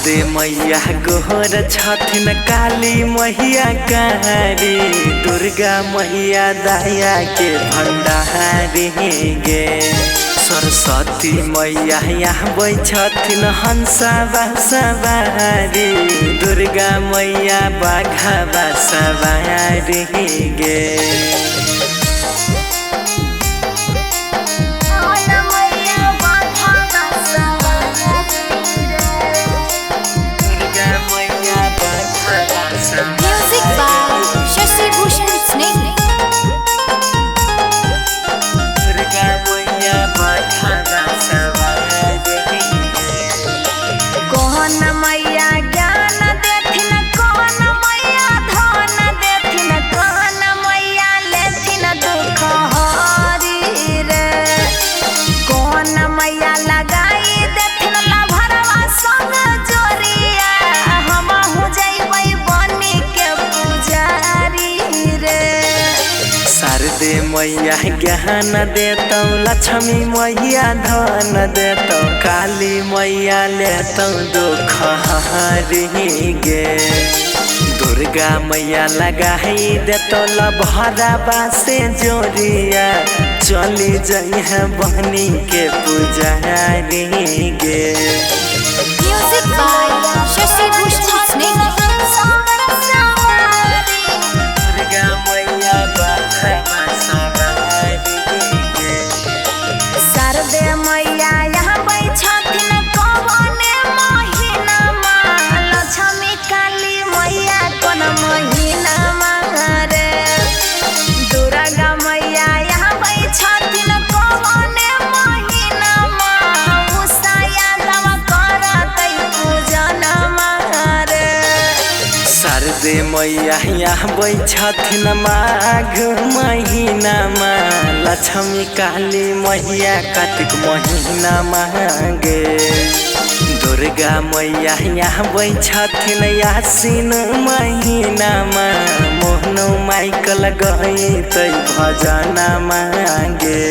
शारदे मैया गोहर छथिन काली मैया कारी, दुर्गा मैया दया के भंडारी गे। सरस्वती मैया यहाँ छथिन हंसवा सवारी, दुर्गा मैया बाघवा सवारी गे। Music by Shashi Bhushan Snake. कौन मैया ज्ञान देथिन, कौन मैया धन देथिन, कौन मैया लेथिन दुख हरी रे। कौन मैया लगाई देथिन लभरवा संग जोरिया, हमहु जइबै बनी के पुजारी रे। शारदे मैया ज्ञान देतौ, लक्ष्मी मैया धन देतौ, काली मैया लेतौ दुख हरी गे। दुर्गा मैया लगाई देतौ लभरवा से जोरिया, चली जइहे बनी के पुजारी गे। Music by Shashi Bhushan Snake. Durga मैया बाघवा सवारी गे। शारदे मैया यहाँ छथिन कौने महीनामा, लक्ष्मी काली मैया कोन महीनामा रे। दुर्गा मैया यहाँ छथिन कौने महीनामा, उषाया गव करतै पूजनमा रे। शारदे मैया यहाँ छथिन माघ महीनामा, लक्ष्मी काली मैया कार्तिक महीनामा गे। दुर्गा मैया यहाँ छथिन आश्विन महीनामा, मोहन माइकल गइतै भजनमा गे।